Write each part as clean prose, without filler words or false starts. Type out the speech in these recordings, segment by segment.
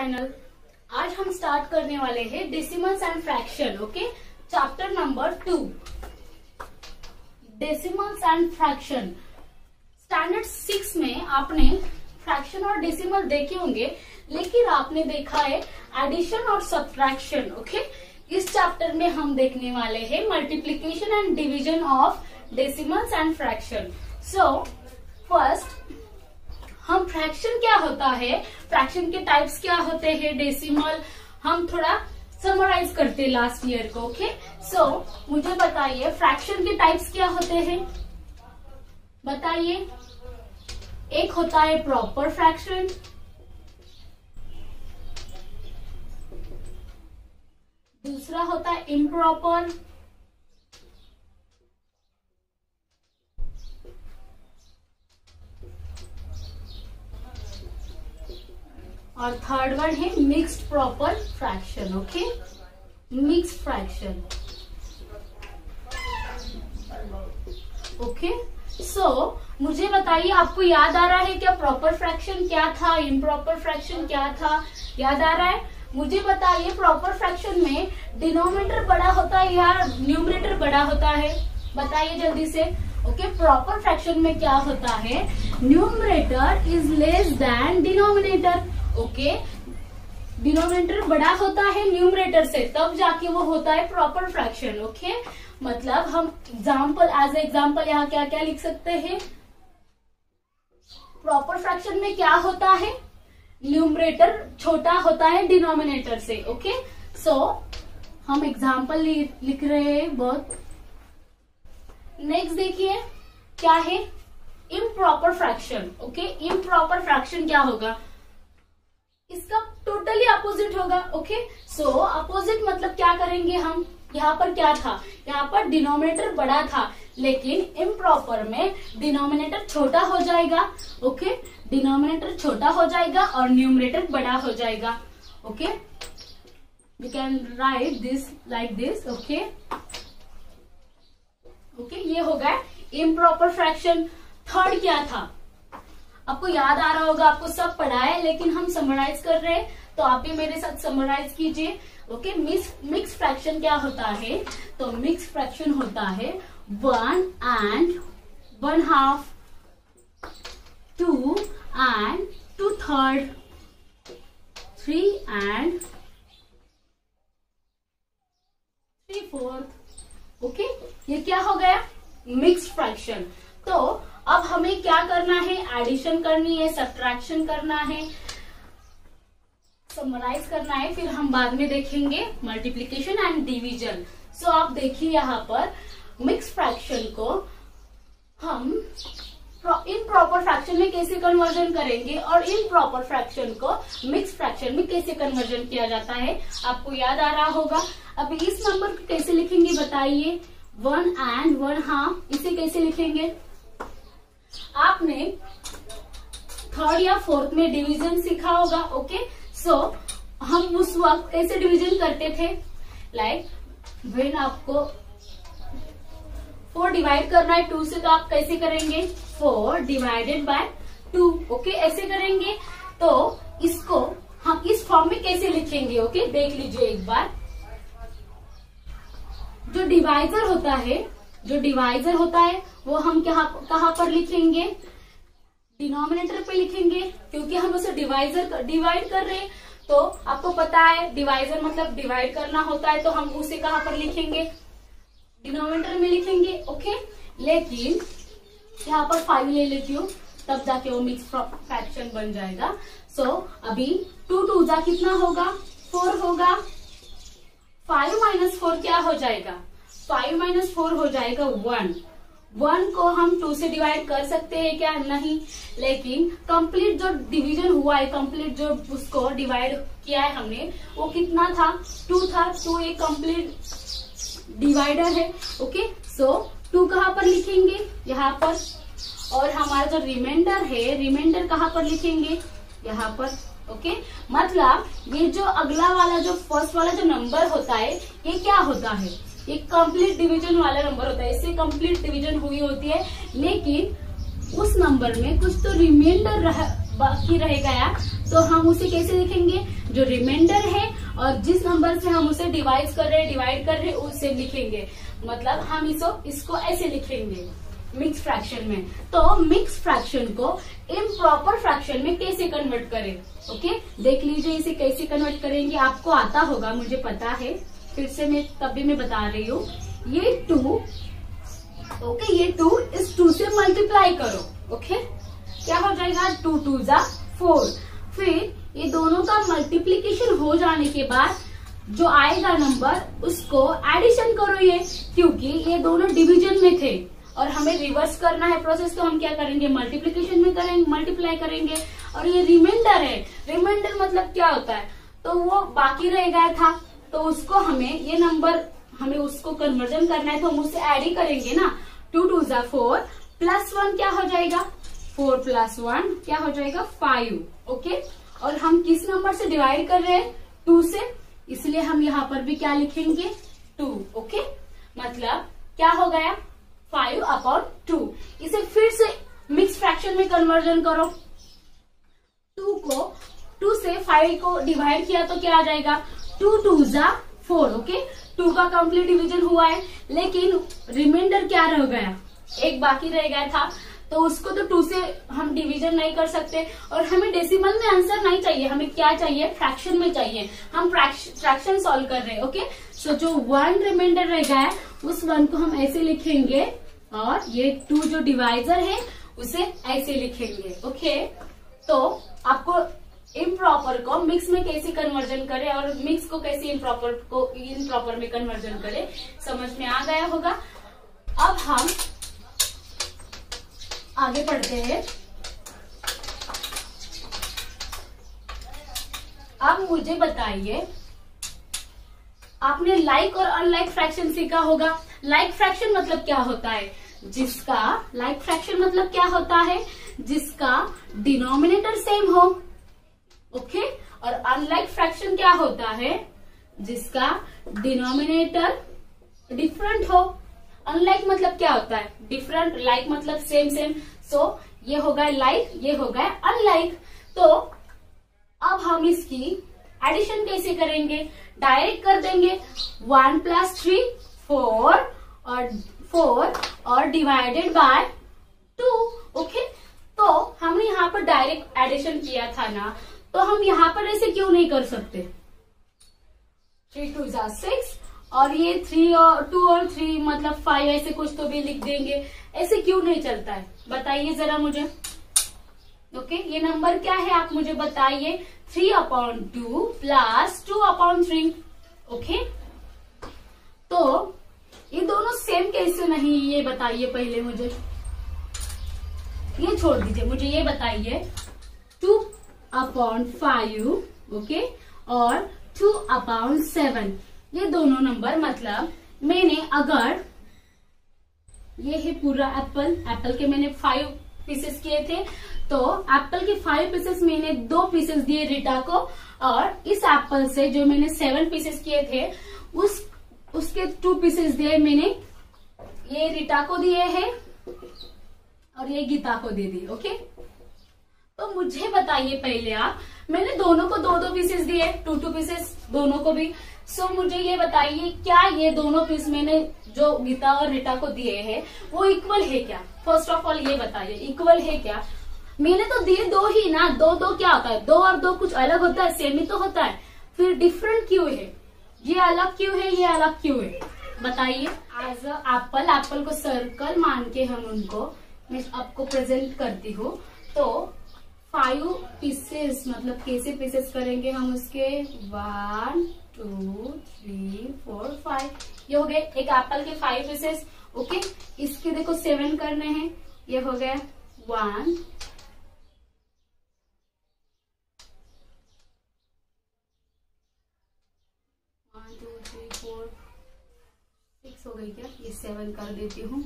Channel. आज हम start करने वाले हैं decimals and fraction. Okay, chapter number 2 decimals and fraction. Standard 6 में आपने फ्रैक्शन और डेसिमल देखे होंगे, लेकिन आपने देखा है एडिशन और सब्ट्रैक्शन। ओके, इस चैप्टर में हम देखने वाले हैं multiplication and division of decimals and fraction. So first हम फ्रैक्शन क्या होता है, फ्रैक्शन के टाइप्स क्या होते हैं, डेसिमल हम थोड़ा समराइज करते हैं लास्ट ईयर को। ओके, सो मुझे बताइए फ्रैक्शन के टाइप्स क्या होते हैं, बताइए। एक होता है प्रॉपर फ्रैक्शन, दूसरा होता है इम्प्रॉपर, और थर्ड वन है mixed proper fraction. Okay, mixed fraction. Okay, so मुझे बताइए आपको याद आ रहा है क्या प्रॉपर फ्रैक्शन क्या था, इम्प्रॉपर फ्रैक्शन क्या था, याद आ रहा है? मुझे बताइए प्रॉपर फ्रैक्शन में डिनोमिनेटर बड़ा होता है या न्यूमरेटर बड़ा होता है, बताइए जल्दी से। ओके, प्रॉपर फ्रैक्शन में क्या होता है, numerator is less than denominator. Okay, denominator बड़ा होता है न्यूमरेटर से, तब जाके वो होता है प्रॉपर फ्रैक्शन। ओके, मतलब हम एज एग्जाम्पल यहाँ क्या क्या लिख सकते हैं, प्रॉपर फ्रैक्शन में क्या होता है, न्यूमरेटर छोटा होता है डिनोमिनेटर से। ओके, सो हम एग्जाम्पल लिख रहे हैं बहुत। नेक्स्ट देखिए क्या है improper fraction. Okay, improper fraction क्या होगा, इसका टोटली अपोजिट होगा। ओके, सो अपोजिट मतलब क्या करेंगे हम, यहाँ पर क्या था, यहाँ पर डिनोमिनेटर बड़ा था, लेकिन इम्प्रॉपर में डिनोमिनेटर छोटा हो जाएगा। ओके, डिनोमिनेटर छोटा हो जाएगा और न्यूमरेटर बड़ा हो जाएगा। Okay, we can write this like this. Okay, okay, ये हो गया इम्प्रॉपर फ्रैक्शन। थर्ड क्या था, आपको याद आ रहा होगा, आपको सब पढ़ा है, लेकिन हम समराइज कर रहे हैं, तो आप भी मेरे साथ समराइज कीजिए। ओके, मिक्स फ्रैक्शन क्या होता है, तो मिक्स फ्रैक्शन होता है 1 and 1/2, 2 and 2/3, 3 and 3/4। ओके, ये क्या हो गया, मिक्स फ्रैक्शन। तो अब हमें क्या करना है, एडिशन करनी है, सब्ट्रैक्शन करना है, समराइज करना है, फिर हम बाद में देखेंगे मल्टीप्लीकेशन एंड डिवीजन। सो आप देखिए यहाँ पर मिक्स फ्रैक्शन को हम इम्प्रॉपर फ्रैक्शन में कैसे कन्वर्जन करेंगे और इम्प्रॉपर फ्रैक्शन को मिक्स फ्रैक्शन में कैसे कन्वर्जन किया जाता है, आपको याद आ रहा होगा। अब इस नंबर को कैसे लिखेंगे बताइए, 1 and 1/2, इसे कैसे लिखेंगे? आपने थर्ड या फोर्थ में डिवीजन सीखा होगा। ओके, सो हम उस वक्त कैसे डिवीजन करते थे, लाइक व्हेन आपको 4 डिवाइड करना है 2 से, तो आप कैसे करेंगे, 4 डिवाइडेड बाय 2। ओके, ऐसे करेंगे। तो इसको हम इस फॉर्म में कैसे लिखेंगे, ओके, देख लीजिए एक बार। जो डिवाइजर होता है वो हम कहाँ पर लिखेंगे, डिनोमिनेटर पे लिखेंगे, क्योंकि हम उसे डिवाइड कर रहे हैं। तो आपको पता है डिवाइजर मतलब डिवाइड करना होता है, तो हम उसे कहाँ पर लिखेंगे, डिनोमिनेटर में लिखेंगे। ओके, लेकिन यहाँ पर 5 ले लेती हूँ, तब जाके वो मिक्स फ्रैक्शन बन जाएगा। सो अभी 2 2 जा कितना होगा, 4 होगा। 5 - 4 क्या हो जाएगा, 5 - 4 हो जाएगा 1। 1 को हम 2 से डिवाइड कर सकते हैं क्या, नहीं, लेकिन कंप्लीट जो डिवीजन हुआ है, कंप्लीट जो उसको डिवाइड किया है हमने, वो कितना था, 2 था। 2 एक कंप्लीट डिवाइडर है। ओके, सो 2 कहाँ पर लिखेंगे, यहाँ पर, और हमारा जो रिमाइंडर है, रिमाइंडर कहाँ पर लिखेंगे, यहाँ पर। ओके, मतलब ये जो अगला वाला जो फर्स्ट वाला जो नंबर होता है, ये क्या होता है, एक कंप्लीट डिवीजन वाला नंबर होता है, इससे कंप्लीट डिवीजन हुई होती है, लेकिन उस नंबर में कुछ तो रिमाइंडर बाकी रह गया तो हम उसे कैसे लिखेंगे, जो रिमाइंडर है और जिस नंबर से हम उसे डिवाइड कर रहे हैं उसे लिखेंगे। मतलब हम इसको ऐसे लिखेंगे मिक्स फ्रैक्शन में। तो मिक्स फ्रैक्शन को इम्प्रॉपर फ्रैक्शन में कैसे कन्वर्ट करें, ओके देख लीजिए इसे कैसे कन्वर्ट करेंगे। आपको आता होगा, मुझे पता है, फिर से मैं बता रही हूँ। ये 2, ओके ये 2 इस 2 से मल्टीप्लाई करो, ओके क्या हो जाएगा 2 2 जा 4। फिर ये दोनों का मल्टीप्लीकेशन हो जाने के बाद जो आएगा नंबर उसको एडिशन करो ये, क्योंकि ये दोनों डिवीजन में थे और हमें रिवर्स करना है प्रोसेस, तो हम क्या करेंगे मल्टीप्लीकेशन में करेंगे, मल्टीप्लाई करेंगे। और ये रिमाइंडर है, रिमाइंडर मतलब क्या होता है, तो वो बाकी रह गया था तो उसको हमें ये नंबर हमें उसको कन्वर्जन करना है तो हम उससे ऐड ही करेंगे ना। 2 2 जा 4 प्लस 1 क्या हो जाएगा 4 प्लस 1 क्या हो जाएगा 5, ओके। और हम किस नंबर से डिवाइड कर रहे हैं 2 से, इसलिए हम यहाँ पर भी क्या लिखेंगे 2, ओके। मतलब क्या हो गया 5/2। इसे फिर से मिक्स फ्रैक्शन में कन्वर्जन करो। 2 से 5 को डिवाइड किया तो क्या आ जाएगा 2 2 जा 4, ओके। 2 का कंप्लीट डिवीजन हुआ है, लेकिन रिमाइंडर क्या रह गया, एक बाकी रह गया था, तो उसको तो 2 से हम डिवीजन नहीं कर सकते। और हमें डेसिमल में आंसर नहीं चाहिए, हमें क्या चाहिए फ्रैक्शन में चाहिए। हम फ्रैक्शन सॉल्व कर रहे हैं, ओके। सो जो 1 रिमाइंडर रह गया है उस 1 को हम ऐसे लिखेंगे और ये 2 जो डिवाइजर है उसे ऐसे लिखेंगे, ओके। तो आपको इम्प्रॉपर को मिक्स में कैसे कन्वर्जन करें और मिक्स को कैसे इम्प्रॉपर में कन्वर्जन करें समझ में आ गया होगा। अब हम आगे बढ़ते हैं। अब मुझे बताइए, आपने लाइक और अनलाइक फ्रैक्शन सीखा होगा। लाइक फ्रैक्शन मतलब क्या होता है, लाइक फ्रैक्शन मतलब क्या होता है जिसका डिनोमिनेटर सेम हो, ओके। और अनलाइक फ्रैक्शन क्या होता है जिसका डिनोमिनेटर डिफरेंट हो। अनलाइक मतलब क्या होता है डिफरेंट, लाइक मतलब सेम। सो ये हो गया लाइक, ये हो गया अनलाइक। तो अब हम इसकी एडिशन कैसे करेंगे, डायरेक्ट कर देंगे 1 + 3 4 और डिवाइडेड बाय 2, ओके। तो हमने यहाँ पर डायरेक्ट एडिशन किया था ना, तो हम यहाँ पर ऐसे क्यों नहीं कर सकते 3 2 जा 6 और ये 3 और 2 और 3 मतलब 5 ऐसे कुछ तो भी लिख देंगे, ऐसे क्यों नहीं चलता है बताइए जरा मुझे, ओके। ये नंबर क्या है आप मुझे बताइए 3/2 + 2/3, ओके। तो ये दोनों सेम कैसे नहीं ये बताइए पहले मुझे, ये छोड़ दीजिए, मुझे ये बताइए 2/5, ओके, और 2/7 ये दोनों नंबर, मतलब मैंने अगर ये है पूरा एप्पल के मैंने 5 पीसेस किए थे, तो एप्पल के 5 पीसेस मैंने 2 पीसेस दिए रीटा को, और इस एप्पल से जो मैंने 7 पीसेस किए थे उसके 2 पीसेस दिए मैंने, ये रीटा को दिए हैं और ये गीता को दे दी, ओके। तो मुझे बताइए पहले आप, मैंने दोनों को 2 पीसेस दिए, 2 पीसेस दोनों को भी। सो मुझे ये बताइए क्या ये दोनों पीस मैंने जो गीता और रीटा को दिए हैं वो इक्वल है क्या, फर्स्ट ऑफ ऑल ये बताइए इक्वल है क्या। मैंने तो दिए 2 ही ना, 2 क्या होता है 2 और 2 कुछ अलग होता है, सेम ही तो होता है, फिर डिफरेंट क्यों है, ये अलग क्यों है, ये अलग क्यों है बताइए। एज एप्पल को सर्कल मान के हम उनको मैं आपको प्रेजेंट करती हूँ। तो 5 पीसेस मतलब कैसे पीसेस करेंगे हम उसके 1 2 3 4 5 ये हो गए एक एप्पल के 5 पीसेस, ओके। इसके देखो 7 करने हैं, ये हो गया 1 2 3 4 6 हो गई क्या, ये 7 कर देती हूँ।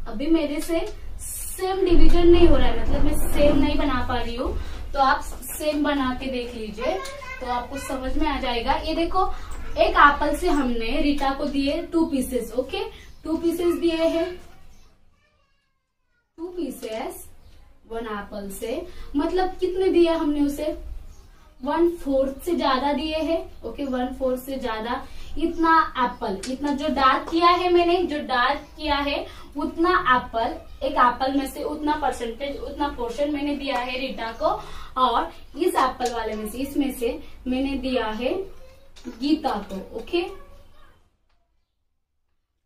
अभी मेरे से सेम डिवीजन नहीं हो रहा है, मतलब मैं सेम नहीं बना पा रही हूँ, तो आप सेम बना के देख लीजिए तो आपको समझ में आ जाएगा। ये देखो एक एप्पल से हमने रीटा को दिए 2 पीसेस, ओके, 2 पीसेस दिए हैं, 2 पीसेस 1 एप्पल से, मतलब कितने दिए हमने उसे, 1/4 से ज्यादा दिए हैं। ओके, 1/4 से ज्यादा, इतना एप्पल, इतना जो डार्क किया है मैंने, जो डार्क किया है उतना एप्पल, एक एप्पल में से उतना परसेंटेज, उतना पोर्शन मैंने दिया है रीटा को, और इस एप्पल वाले में से, इसमें से मैंने दिया है गीता को। ओके,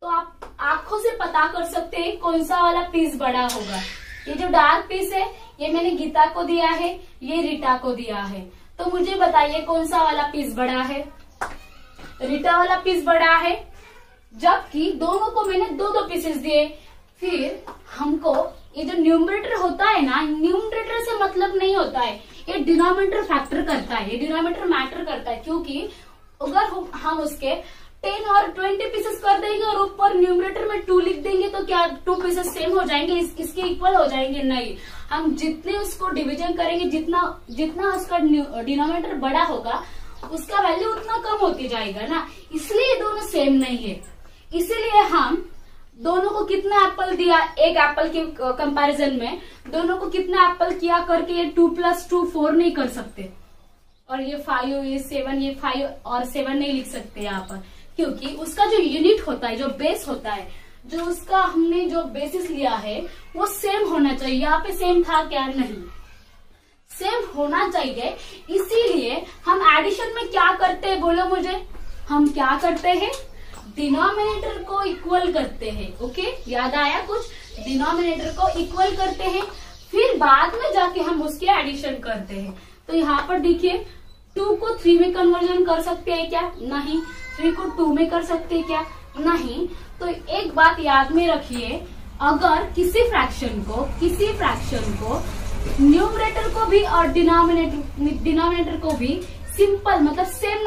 तो आप आंखों से पता कर सकते हैं कौन सा वाला पीस बड़ा होगा। ये जो डार्क पीस है ये मैंने गीता को दिया है, ये रीटा को दिया है। तो मुझे बताइए कौन सा वाला पीस बड़ा है। रीटा वाला पीस बड़ा है, जबकि दोनों को मैंने 2-2 पीसेस दिए। फिर हमको ये जो न्यूमरेटर होता है ना, न्यूमरेटर से मतलब नहीं होता है, ये डिनोमिनेटर फैक्टर करता है, ये डिनोमिनेटर मैटर करता है। क्योंकि अगर हम उसके 10 और 20 पीसेस कर देंगे और ऊपर न्यूमरेटर में 2 लिख देंगे तो क्या 2 पीसेस सेम हो जाएंगे, इसके इक्वल हो जाएंगे? नहीं, हम जितने उसको डिवीजन करेंगे, जितना उसका डिनोमिनेटर बड़ा होगा उसका वैल्यू उतना कम होती जाएगा ना, इसलिए दोनों सेम नहीं है। इसीलिए हम दोनों को कितना एप्पल दिया, एक एप्पल के कंपैरिजन में दोनों को कितना एप्पल किया करके ये 2 + 2 4 नहीं कर सकते, और ये 5, ये 7, ये 5 और 7 नहीं लिख सकते यहाँ पर, क्योंकि उसका जो यूनिट होता है, जो बेस होता है, जो उसका हमने जो बेसिस लिया है वो सेम होना चाहिए। यहाँ पे सेम था क्या? नहीं, सेम होना चाहिए। इसीलिए हम एडिशन में क्या करते हैं, बोलो मुझे, हम क्या करते हैं, डिनोमिनेटर को इक्वल करते हैं। ओके, याद आया कुछ? डिनोमिनेटर को इक्वल करते हैं, फिर बाद में जाके हम उसके एडिशन करते हैं। तो यहाँ पर देखिए, 2 को 3 में कन्वर्जन कर सकते हैं क्या? नहीं। 3 को 2 में कर सकते हैं क्या? नहीं। तो एक बात याद में रखिए, अगर किसी फ्रैक्शन को न्यूमरेटर को भी और डिनोमिनेटर को भी सिंपल, मतलब सेम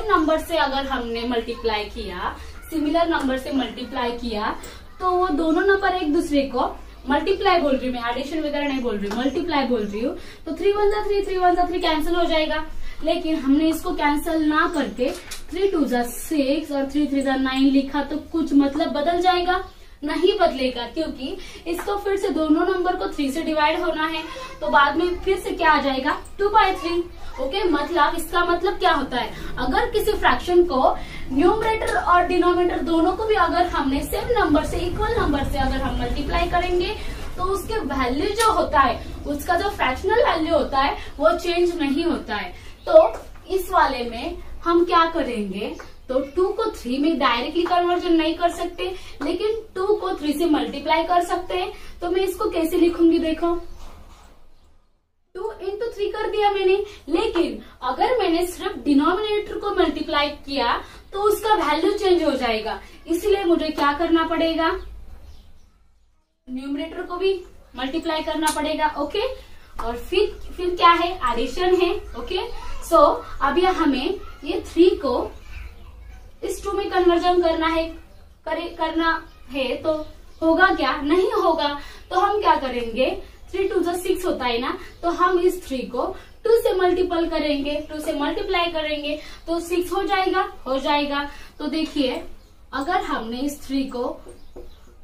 नंबर से अगर हमने मल्टीप्लाई किया, सिमिलर नंबर से मल्टीप्लाई किया, तो वो दोनों नंबर एक दूसरे को मल्टीप्लाई बोल रही हूँ मैं, एडिशन वगैरह नहीं बोल रही हूँ, मल्टीप्लाई बोल रही हूँ, तो 3 × 1 = 3, 3 × 1 = 3 कैंसिल हो जाएगा। लेकिन हमने इसको कैंसिल ना करके 3 × 2 = 6 और 3 × 3 = 9 लिखा, तो कुछ मतलब बदल जाएगा? नहीं बदलेगा, क्योंकि इसको फिर से दोनों नंबर को 3 से डिवाइड होना है, तो बाद में फिर से क्या आ जाएगा? 2/3। ओके, मतलब इसका मतलब क्या होता है, अगर किसी फ्रैक्शन को न्यूमरेटर और डिनोमिनेटर दोनों को भी अगर हमने सेम नंबर से, इक्वल नंबर से अगर हम मल्टीप्लाई करेंगे, तो उसके वैल्यू जो होता है, उसका जो फ्रैक्शनल वैल्यू होता है वो चेंज नहीं होता है। तो इस वाले में हम क्या करेंगे, तो 2 को 3 में डायरेक्टली कन्वर्जन नहीं कर सकते, लेकिन 2 को 3 से मल्टीप्लाई कर सकते हैं। तो मैं इसको कैसे लिखूंगी, देखो, 2 × 3 कर दिया मैंने, लेकिन अगर मैंने सिर्फ डिनोमिनेटर को मल्टीप्लाई किया तो उसका वैल्यू चेंज हो जाएगा। इसलिए मुझे क्या करना पड़ेगा, न्यूमरेटर को भी मल्टीप्लाई करना पड़ेगा। ओके, और फिर क्या है, एडिशन है। ओके, सो अब हमें ये 3 को इस 2 में कन्वर्जन करना है, तो होगा क्या? नहीं होगा। तो हम क्या करेंगे, 3 × 2 = 6 होता है ना, तो हम इस 3 को 2 से मल्टीपल करेंगे, 2 से मल्टीप्लाई करेंगे तो 6 हो जाएगा। तो देखिए, अगर हमने इस 3 को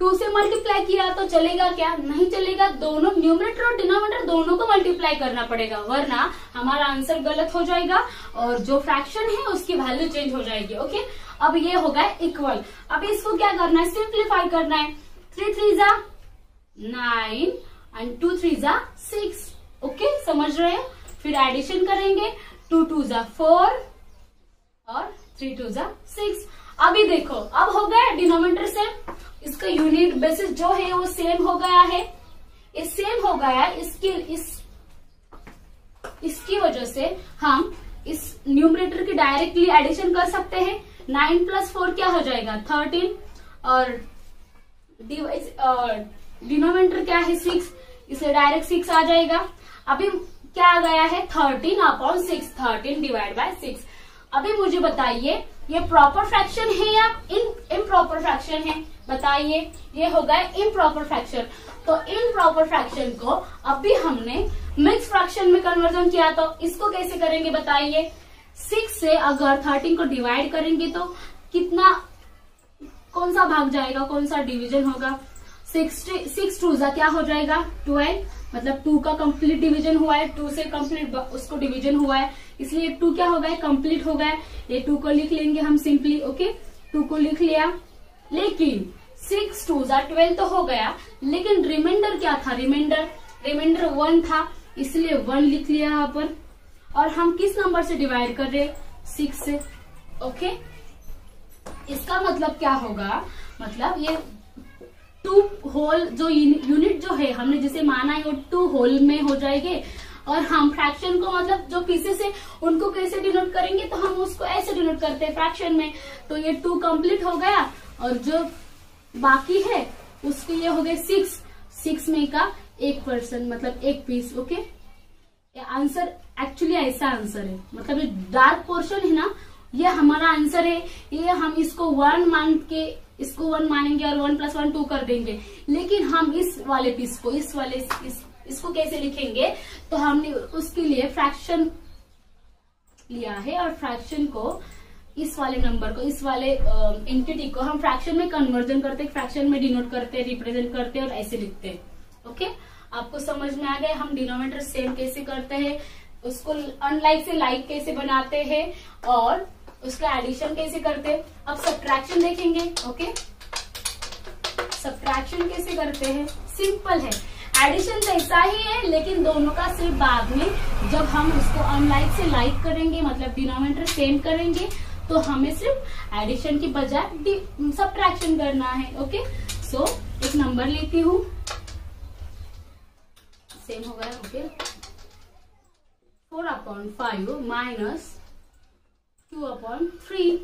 2 से मल्टीप्लाई किया तो चलेगा क्या? नहीं चलेगा, दोनों न्यूमरेटर और डिनोमिनेटर दोनों को मल्टीप्लाई करना पड़ेगा, वरना हमारा आंसर गलत हो जाएगा और जो फ्रैक्शन है उसकी वैल्यू चेंज हो जाएगी। ओके, अब ये हो गया इक्वल। अब इसको क्या करना है, सिंप्लीफाई करना है। 3 × 3 = 9 और 2 × 3 = 6। ओके, समझ रहे हैं? फिर एडिशन करेंगे, 2 × 2 = 4 और 3 × 2 = 6। अभी देखो, अब हो गया डिनोमिनेटर से, इसका यूनिट बेसिस जो है वो सेम हो गया है, ये सेम हो गया। इसकी वजह से हम इस न्यूमरेटर की डायरेक्टली एडिशन कर सकते हैं। 9 + 4 क्या हो जाएगा, 13, और डिनोमिनेटर क्या है, 6, इसे डायरेक्ट 6 आ जाएगा। अभी क्या आ गया है, 13/6, 13/6। अभी मुझे बताइए, ये प्रॉपर फ्रैक्शन है या इम्प्रॉपर फ्रैक्शन है? बताइए, ये हो गया इम्प्रॉपर फ्रैक्शन। तो इम्प्रॉपर फ्रैक्शन को अभी हमने मिक्स फ्रैक्शन में कन्वर्जन किया, तो इसको कैसे करेंगे बताइए। 6 से अगर 13 को डिवाइड करेंगे तो कितना, कौन सा भाग जाएगा, कौन सा डिवीजन होगा, 6 टू जा क्या हो जाएगा 12, मतलब 2 का कंप्लीट डिवीजन हुआ है, 2 से कंप्लीट उसको डिवीजन हुआ है, इसलिए 2 क्या हो गया कंप्लीट हो गया। ये 2 को लिख लेंगे हम सिंपली। ओके 2 को लिख लिया, लेकिन 6 टू जा 12 तो हो गया, लेकिन रिमाइंडर क्या था, रिमाइंडर 1 था, इसलिए 1 लिख लिया यहाँ पर। और हम किस नंबर से डिवाइड कर रहे 6 से। ओके इसका मतलब क्या होगा, मतलब ये 2 होल जो यूनिट जो है हमने जिसे माना है वो 2 होल में हो जाएंगे। और हम फ्रैक्शन को मतलब जो पीसेस है उनको कैसे डिनोट करेंगे, तो हम उसको ऐसे डिनोट करते हैं फ्रैक्शन में। तो ये 2 कंप्लीट हो गया और जो बाकी है उसके लिए हो गए 6 में का 1%, मतलब 1 पीस। ओके ये आंसर एक्चुअली ऐसा आंसर है, मतलब ये डार्क पोर्शन है ना, ये हमारा आंसर है। ये हम इसको 1 मान के इसको 1 मानेंगे और 1 + 1 2 कर देंगे, लेकिन हम इस वाले पीस को इसको कैसे लिखेंगे, तो हमने उसके लिए फ्रैक्शन लिया है और फ्रैक्शन को इस वाले नंबर को, इस वाले एंटिटी को हम फ्रैक्शन में कन्वर्जन करते हैं, फ्रैक्शन में डिनोट करते हैं, रिप्रेजेंट करते हैं और ऐसे लिखते हैं। ओके आपको समझ में आ गया हम डिनोमिनेटर सेम कैसे करते हैं, उसको अनलाइक से लाइक कैसे बनाते हैं और उसका एडिशन कैसे करते हैं। अब सब्ट्रैक्शन देखेंगे। ओके सब्ट्रैक्शन कैसे करते हैं, सिंपल है, एडिशन जैसा ही है, लेकिन दोनों का सिर्फ बाद में जब हम उसको अनलाइक से लाइक करेंगे, मतलब डिनोमिनेटर सेम करेंगे, तो हमें सिर्फ एडिशन की बजाय सब्ट्रैक्शन करना है। ओके सो एक नंबर लेती हूँ, सेम हो गया। ओके 4/5 - 2/3।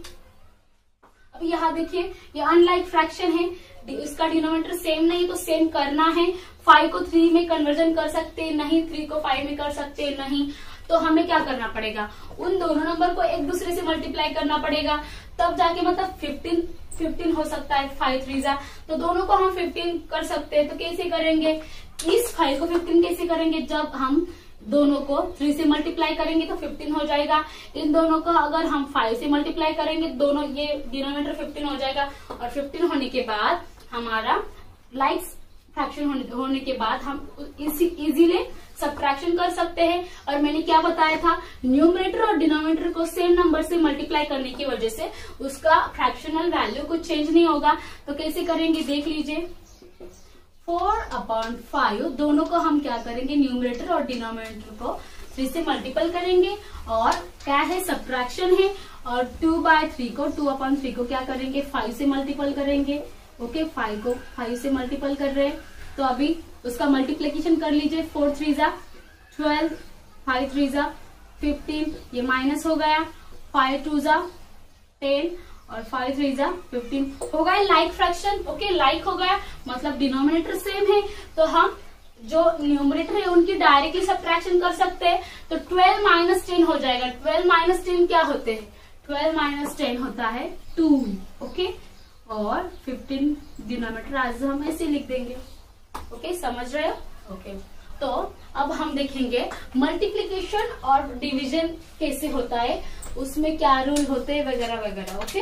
अब यहाँ देखिए ये अनलाइक फ्रैक्शन है, इसका डिनोमिनेटर सेम नहीं, तो सेम करना है। 5 को 3 में कन्वर्जन कर सकते नहीं, 3 को 5 में कर सकते नहीं, तो हमें क्या करना पड़ेगा, उन दोनों नंबर को एक दूसरे से मल्टीप्लाई करना पड़ेगा, तब जाके मतलब 15 हो सकता है। 5 3 जा, तो दोनों को हम 15 कर सकते हैं। तो कैसे करेंगे, इस 5 को 15 कैसे करेंगे, जब हम दोनों को 3 से मल्टीप्लाई करेंगे तो 15 हो जाएगा। इन दोनों को अगर हम 5 से मल्टीप्लाई करेंगे, दोनों ये डिनोमिनेटर 15 हो जाएगा। और 15 होने के बाद हमारा लाइक फ्रैक्शन होने के बाद हम इजीली सब्ट्रैक्शन कर सकते हैं। और मैंने क्या बताया था, न्यूमरेटर और डिनोमिनेटर को सेम नंबर से मल्टीप्लाई करने की वजह से उसका फ्रैक्शनल वैल्यू कुछ चेंज नहीं होगा। तो कैसे करेंगे देख लीजिए, 4/5 दोनों को हम क्या करेंगे, न्यूमरेटर और डिनोमिनेटर को 3 से मल्टीपल करेंगे, और क्या है सब्ट्रैक्शन है। और 2/3 को 2/3 को क्या करेंगे, 5 से मल्टीपल करेंगे। ओके 5 को 5 से मल्टीपल कर रहे हैं, तो अभी उसका मल्टीप्लीकेशन कर लीजिए। 4 3 जा 12, 5 3 जा 15, ये माइनस हो गया। 5 2 जा 10 और 5 3 जा 15 हो गया लाइक फ्रैक्शन। ओके लाइक हो गया, मतलब डिनोमिनेटर सेम है, तो हम जो न्यूमरेटर है उनकी डायरेक्टली सब्ट्रैक्शन कर सकते हैं। तो 12 - 10 हो जाएगा। 12 - 10 क्या होते हैं, 12 - 10 होता है 2। ओके और 15 डिनोमिनेटर आज हम ऐसे लिख देंगे। ओके समझ रहे हो। ओके तो अब हम देखेंगे मल्टीप्लिकेशन और डिवीजन कैसे होता है, उसमें क्या रूल होते हैं वगैरह वगैरह। ओके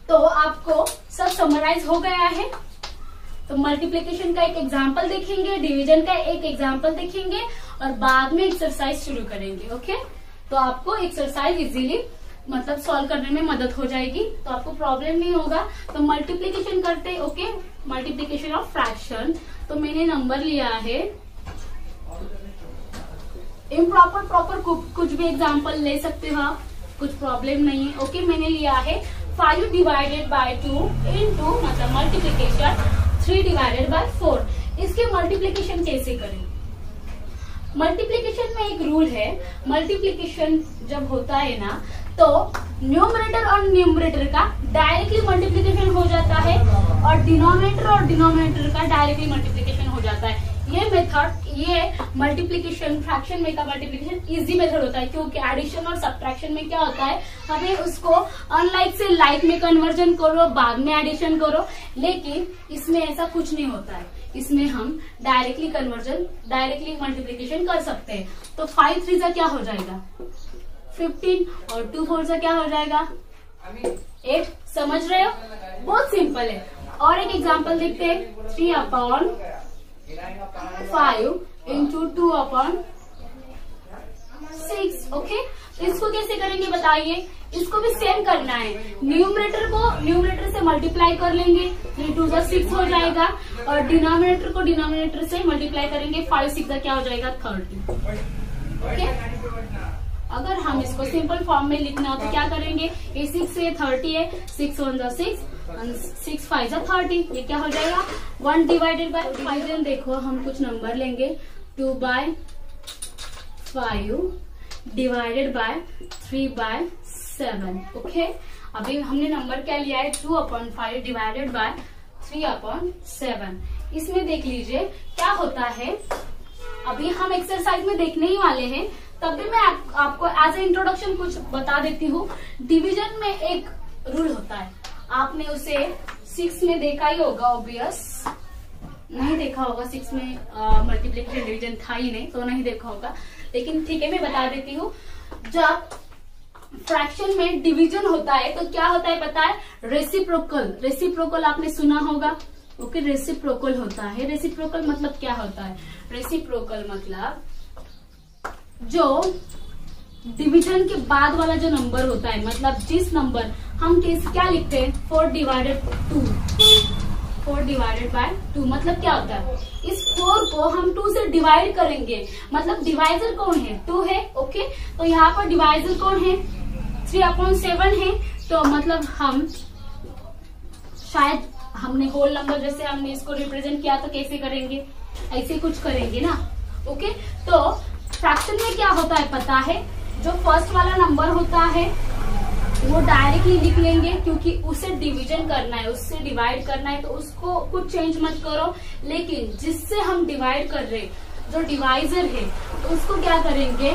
तो आपको सब समराइज हो गया है। तो मल्टीप्लिकेशन का एक एग्जांपल देखेंगे, डिवीजन का एक एग्जांपल देखेंगे और बाद में एक्सरसाइज शुरू करेंगे। ओके तो आपको एक्सरसाइज इजीली मतलब सॉल्व करने में मदद हो जाएगी, तो आपको प्रॉब्लम नहीं होगा। तो मल्टीप्लिकेशन करते, ओके मल्टीप्लिकेशन ऑफ फ्रैक्शन। तो मैंने नंबर लिया है, इम्प्रॉपर प्रॉपर कुछ भी एग्जांपल ले सकते हो आप, कुछ प्रॉब्लम नहीं है। ओके मैंने लिया है 5 डिवाइडेड बाय 2 into मतलब मल्टीप्लिकेशन 3 डिवाइडेड बाय 4। इसके मल्टीप्लिकेशन कैसे करें, मल्टीप्लिकेशन में एक रूल है, मल्टीप्लिकेशन जब होता है ना तो न्यूमरेटर और न्यूमरेटर का डायरेक्टली मल्टीप्लिकेशन हो जाता है और डिनोमिनेटर का डायरेक्टली मल्टीप्लिकेशन हो जाता है। ये मेथड, ये मल्टीप्लिकेशन फ्रैक्शन में का मल्टीप्लिकेशन इजी मेथड होता है, क्योंकि एडिशन और सब्ट्रैक्शन में क्या होता है, हमें उसको अनलाइक से लाइक में कन्वर्जन करो, बाद में एडिशन करो, लेकिन इसमें ऐसा कुछ नहीं होता है। इसमें हम डायरेक्टली मल्टीप्लिकेशन कर सकते हैं। तो 5 3 क्या हो जाएगा 15 और 2 4 क्या हो जाएगा 8। समझ रहे हो, बहुत सिंपल है। और एक एग्जाम्पल देखते हैं, 3/5 इंटू 2/6। ओके, इसको कैसे करेंगे बताइए। इसको भी सेम करना है, न्यूमरेटर से मल्टीप्लाई कर लेंगे, 3 2 6 हो जाएगा, और डिनोमिनेटर को डिनोमिनेटर से मल्टीप्लाई करेंगे, 5 6 क्या हो जाएगा 30। ओके, अगर हम इसको सिंपल फॉर्म में लिखना हो तो क्या करेंगे, ये 6 से 30 है, 6 1 6 6 5 30, ये क्या हो जाएगा 1 डिवाइडेड बाय 5। देखो हम कुछ नंबर लेंगे, 2/5 डिवाइडेड बाय 3/7। ओके, अभी हमने नंबर क्या लिया है, 2/5 डिवाइडेड बाय 3/7। इसमें देख लीजिए क्या होता है, अभी हम एक्सरसाइज में देखने ही वाले हैं, तब भी मैं आपको एज ए इंट्रोडक्शन कुछ बता देती हूँ। डिवीजन में एक रूल होता है, आपने उसे 6 में देखा ही होगा, ऑब्वियस नहीं देखा होगा, 6 में मल्टीप्लिकेशन डिवीजन था ही नहीं तो नहीं देखा होगा, लेकिन ठीक है मैं बता देती हूँ। जब फ्रैक्शन में डिवीजन होता है तो क्या होता है पता है, रेसिप्रोकल आपने सुना होगा। ओके, रेसिप्रोकल होता है। रेसिप्रोकल मतलब क्या होता है, रेसिप्रोकल मतलब जो डिवीजन के बाद वाला जो नंबर होता है, मतलब जिस नंबर हम क्या लिखते हैं, 4 डिवाइडेड बाय 2, मतलब क्या होता है, इस 4 को हम 2 से डिवाइड करेंगे, मतलब डिवाइजर कौन है, 2 है। ओके, तो यहाँ पर डिवाइजर कौन है, 3/7 है, तो मतलब हम शायद हमने होल नंबर जैसे हमने इसको रिप्रेजेंट किया तो कैसे करेंगे, ऐसे कुछ करेंगे ना। ओके, तो फ्रैक्शन में क्या होता है पता है, जो फर्स्ट वाला नंबर होता है वो डायरेक्टली लिख लेंगे, क्योंकि उसे डिवीजन करना है, उससे डिवाइड करना है, तो उसको कुछ चेंज मत करो। लेकिन जिससे हम डिवाइड कर रहे, जो डिवाइजर है, तो उसको क्या करेंगे,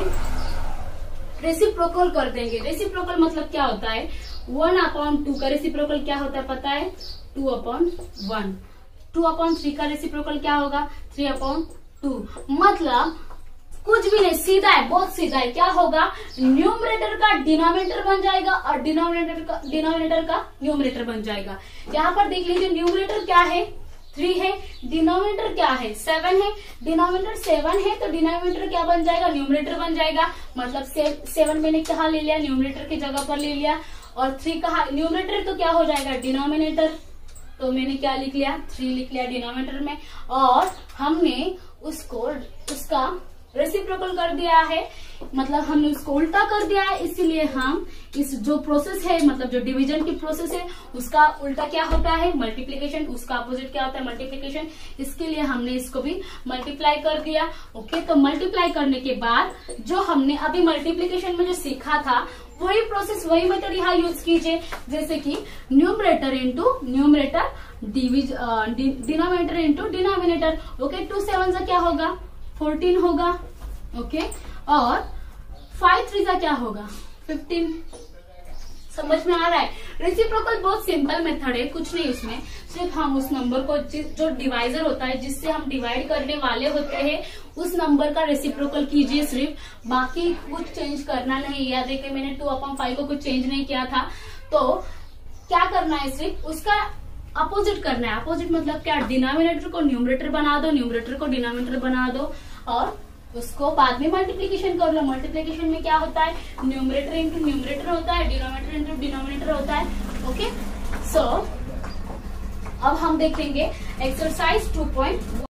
रेसिप्रोकल कर देंगे। रेसिप्रोकल मतलब क्या होता है, 1/2 का रेसिप्रोकल क्या होता है पता है, 2/1। 2/3 का रेसिप्रोकल क्या होगा, 3/2। मतलब कुछ भी नहीं, सीधा है, बहुत सीधा है। क्या होगा, न्यूमरेटर का डिनोमिनेटर बन जाएगा और डिनोमिनेटर का न्यूमरेटर बन जाएगा। यहाँ पर देख लीजिए, न्यूमरेटर क्या है, 3 है, डिनोमिनेटर क्या है, 7 है। डिनोमिनेटर 7 है तो डिनोमिनेटर क्या बन जाएगा, न्यूमरेटर बन जाएगा। मतलब 7 मैंने कहा ले लिया, न्यूमरेटर की जगह पर ले लिया, और 3 कहा, न्यूमरेटर तो क्या हो जाएगा, डिनोमिनेटर, तो मैंने क्या लिख लिया, 3 लिख लिया डिनोमिनेटर में, और हमने उसका रेसिप्रोकल कर दिया है, मतलब हमने उसको उल्टा कर दिया है। इसीलिए हम इस जो प्रोसेस है, मतलब जो डिवीजन की प्रोसेस है, उसका उल्टा क्या होता है, मल्टीप्लिकेशन, उसका अपोजिट क्या होता है, मल्टीप्लिकेशन। इसके लिए हमने इसको भी मल्टीप्लाई कर दिया। ओके, तो मल्टीप्लाई करने के बाद जो हमने अभी मल्टीप्लिकेशन में जो सीखा था, वही प्रोसेस, वही मेथड यहाँ यूज कीजिए, जैसे कि numerator into numerator, denominator into denominator. Okay, 2 7 से क्या होगा, 14 होगा। ओके, और 5 3 क्या होगा, 15। समझ में आ रहा है। रेसिप्रोकल बहुत सिंपल मेथड है, कुछ नहीं उसमें, सिर्फ हम उस नंबर को, जो डिवाइजर होता है, जिससे हम डिवाइड करने वाले होते हैं, उस नंबर का रेसिप्रोकल कीजिए सिर्फ, बाकी कुछ चेंज करना नहीं। या देखिए मैंने 2/5 को कुछ चेंज नहीं किया था, तो क्या करना है, सिर्फ उसका अपोजिट करना है। अपोजिट मतलब क्या, डिनोमिनेटर को न्यूमरेटर बना दो, न्यूमरेटर को डिनोमिनेटर बना दो, और उसको बाद में मल्टीप्लिकेशन कर लो। मल्टीप्लिकेशन में क्या होता है, न्यूमरेटर इंटू न्यूमरेटर होता है, डिनोमिनेटर इंटू डिनोमिनेटर होता है। ओके, सो अब हम देखेंगे एक्सरसाइज 2.1।